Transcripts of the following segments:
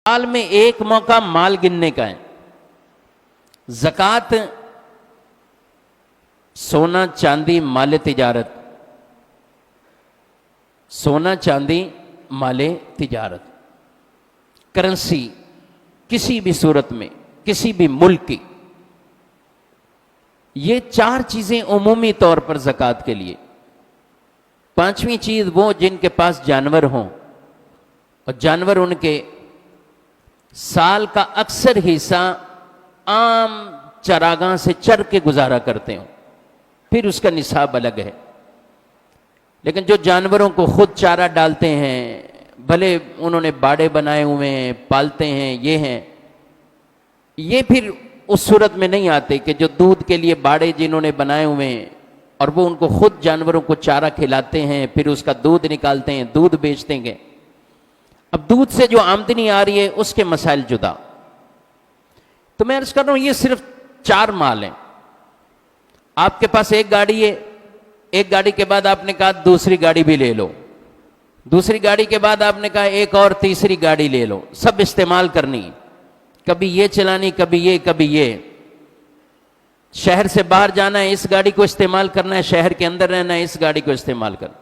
سال میں ایک موقع مال گننے کا ہے. زکوٰۃ سونا چاندی مال تجارت، سونا چاندی مال تجارت، کرنسی کسی بھی صورت میں کسی بھی ملک کی، یہ چار چیزیں عمومی طور پر زکوٰۃ کے لیے. پانچویں چیز وہ جن کے پاس جانور ہوں اور جانور ان کے سال کا اکثر حصہ عام چراگاہ سے چر کے گزارا کرتے ہوں، پھر اس کا نصاب الگ ہے. لیکن جو جانوروں کو خود چارہ ڈالتے ہیں، بھلے انہوں نے باڑے بنائے ہوئے ہیں، پالتے ہیں، یہ پھر اس صورت میں نہیں آتے کہ جو دودھ کے لیے باڑے جنہوں نے بنائے ہوئے ہیں اور وہ ان کو خود جانوروں کو چارہ کھلاتے ہیں، پھر اس کا دودھ نکالتے ہیں، دودھ بیچتے ہیں. اب دودھ سے جو آمدنی آ رہی ہے اس کے مسائل جدا. تو میں عرض کر رہا ہوں یہ صرف چار مال ہیں. آپ کے پاس ایک گاڑی ہے، ایک گاڑی کے بعد آپ نے کہا دوسری گاڑی بھی لے لو، دوسری گاڑی کے بعد آپ نے کہا ایک اور تیسری گاڑی لے لو، سب استعمال کرنی، کبھی یہ چلانی، کبھی یہ. شہر سے باہر جانا ہے اس گاڑی کو استعمال کرنا ہے، شہر کے اندر رہنا ہے اس گاڑی کو استعمال کرنا.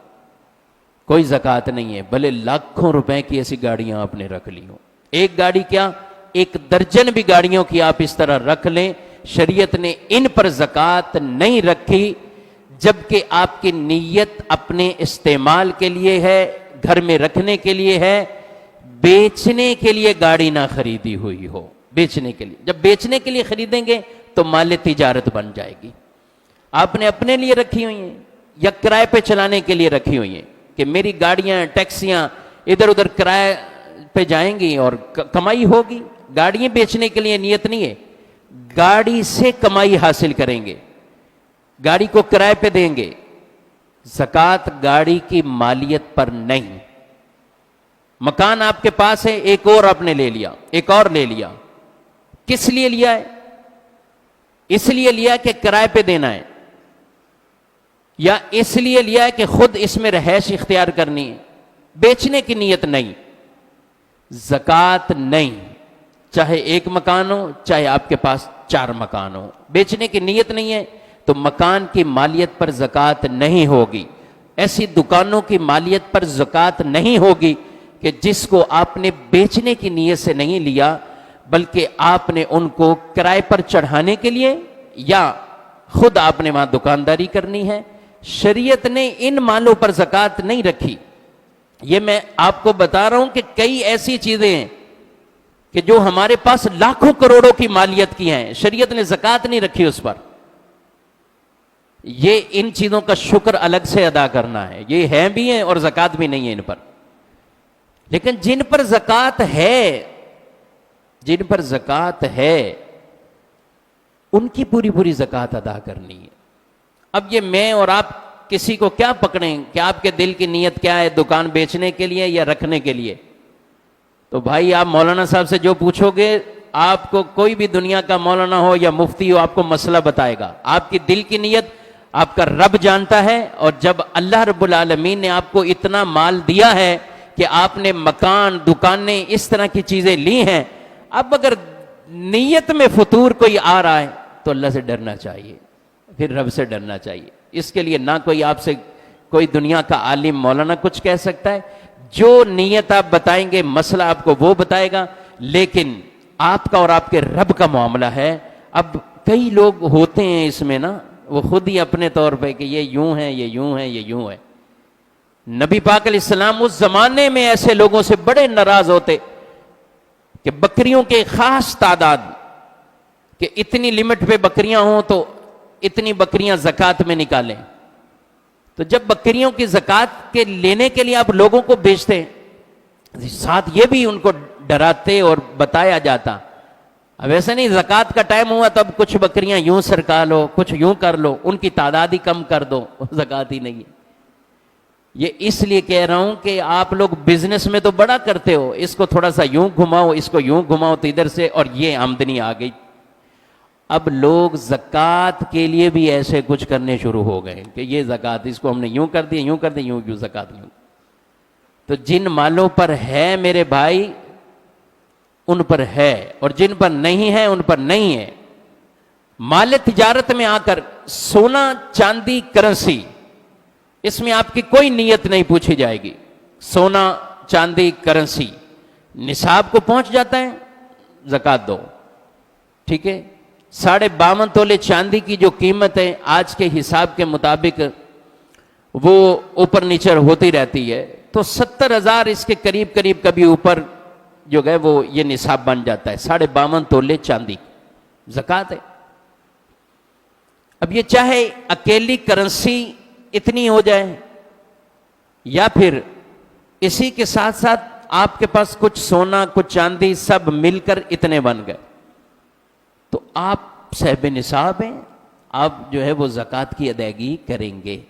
کوئی زکوٰۃ نہیں ہے، بھلے لاکھوں روپے کی ایسی گاڑیاں آپ نے رکھ لی ہوں. ایک گاڑی کیا، ایک درجن بھی گاڑیوں کی آپ اس طرح رکھ لیں، شریعت نے ان پر زکوٰۃ نہیں رکھی جبکہ آپ کی نیت اپنے استعمال کے لیے ہے، گھر میں رکھنے کے لیے ہے، بیچنے کے لیے گاڑی نہ خریدی ہوئی ہو. بیچنے کے لیے، جب بیچنے کے لیے خریدیں گے تو مال تجارت بن جائے گی. آپ نے اپنے لیے رکھی ہوئی ہیں یا کرائے پہ چلانے کے لیے رکھی ہوئی ہیں کہ میری گاڑیاں ٹیکسیاں ادھر ادھر کرائے پہ جائیں گی اور کمائی ہوگی. گاڑیاں بیچنے کے لیے نیت نہیں ہے، گاڑی سے کمائی حاصل کریں گے، گاڑی کو کرائے پہ دیں گے. زکوٰۃ گاڑی کی مالیت پر نہیں. مکان آپ کے پاس ہے، ایک اور آپ نے لے لیا، ایک اور لے لیا، کس لیے لیا ہے؟ اس لیے لیا کہ کرائے پہ دینا ہے، یا اس لیے لیا ہے کہ خود اس میں رہائش اختیار کرنی ہے، بیچنے کی نیت نہیں. زکوٰۃ نہیں، چاہے ایک مکان ہو چاہے آپ کے پاس چار مکان ہو، بیچنے کی نیت نہیں ہے تو مکان کی مالیت پر زکوٰۃ نہیں ہوگی. ایسی دکانوں کی مالیت پر زکوٰۃ نہیں ہوگی کہ جس کو آپ نے بیچنے کی نیت سے نہیں لیا بلکہ آپ نے ان کو کرائے پر چڑھانے کے لیے یا خود آپ نے وہاں دکانداری کرنی ہے. شریعت نے ان مالوں پر زکوٰۃ نہیں رکھی. یہ میں آپ کو بتا رہا ہوں کہ کئی ایسی چیزیں ہیں کہ جو ہمارے پاس لاکھوں کروڑوں کی مالیت کی ہیں، شریعت نے زکوٰۃ نہیں رکھی اس پر. یہ ان چیزوں کا شکر الگ سے ادا کرنا ہے، یہ ہیں بھی ہیں اور زکوٰۃ بھی نہیں ہے ان پر. لیکن جن پر زکوٰۃ ہے، جن پر زکوٰۃ ہے ان کی پوری پوری زکوٰۃ ادا کرنی ہے. اب یہ میں اور آپ کسی کو کیا پکڑیں کہ آپ کے دل کی نیت کیا ہے، دکان بیچنے کے لیے یا رکھنے کے لیے؟ تو بھائی آپ مولانا صاحب سے جو پوچھو گے، آپ کو کوئی بھی دنیا کا مولانا ہو یا مفتی ہو آپ کو مسئلہ بتائے گا. آپ کی دل کی نیت آپ کا رب جانتا ہے. اور جب اللہ رب العالمین نے آپ کو اتنا مال دیا ہے کہ آپ نے مکان، دکانیں، اس طرح کی چیزیں لی ہیں، اب اگر نیت میں فطور کوئی آ رہا ہے تو اللہ سے ڈرنا چاہیے، پھر رب سے ڈرنا چاہیے. اس کے لیے نہ کوئی آپ سے کوئی دنیا کا عالم مولانا کچھ کہہ سکتا ہے. جو نیت آپ بتائیں گے مسئلہ آپ کو وہ بتائے گا، لیکن آپ کا اور آپ کے رب کا معاملہ ہے. اب کئی لوگ ہوتے ہیں اس میں نا، وہ خود ہی اپنے طور پہ کہ یہ یوں ہے، یہ یوں ہے، یہ یوں ہے. نبی پاک علیہ السلام اس زمانے میں ایسے لوگوں سے بڑے ناراض ہوتے کہ بکریوں کے خاص تعداد، کہ اتنی لمٹ پہ بکریاں ہوں تو اتنی بکریاں زکوٰۃ میں نکالیں. تو جب بکریوں کی زکوٰۃ کے لینے کے لیے آپ لوگوں کو بھیجتے، ساتھ یہ بھی ان کو ڈراتے اور بتایا جاتا. اب ایسا نہیں زکوٰۃ کا ٹائم ہوا تب کچھ بکریاں یوں سرکا لو، کچھ یوں کر لو، ان کی تعداد ہی کم کر دو، زکوٰۃ ہی نہیں ہے. یہ اس لیے کہہ رہا ہوں کہ آپ لوگ بزنس میں تو بڑا کرتے ہو، اس کو تھوڑا سا یوں گھماؤ، اس کو یوں گھماؤ تو ادھر سے، اور یہ آمدنی آ گئی. اب لوگ زکوٰۃ کے لیے بھی ایسے کچھ کرنے شروع ہو گئے کہ یہ زکوٰۃ، اس کو ہم نے یوں کر دیا، یوں کر دیا، یوں یوں زکوٰۃ یوں. تو جن مالوں پر ہے میرے بھائی ان پر ہے اور جن پر نہیں ہے ان پر نہیں ہے. مال تجارت میں آ کر سونا چاندی کرنسی، اس میں آپ کی کوئی نیت نہیں پوچھی جائے گی. سونا چاندی کرنسی نصاب کو پہنچ جاتا ہے، زکوٰۃ دو. ٹھیک ہے، 52.5 تولے چاندی کی جو قیمت ہے آج کے حساب کے مطابق وہ اوپر نیچے ہوتی رہتی ہے، تو 70,000 اس کے قریب قریب کبھی اوپر جو ہے وہ یہ نصاب بن جاتا ہے. 52.5 تولے چاندی زکوٰۃ ہے. اب یہ چاہے اکیلی کرنسی اتنی ہو جائے یا پھر اسی کے ساتھ ساتھ آپ کے پاس کچھ سونا کچھ چاندی سب مل کر اتنے بن گئے، تو آپ صاحب نصاب ہیں، آپ جو ہے وہ زکوٰۃ کی ادائیگی کریں گے.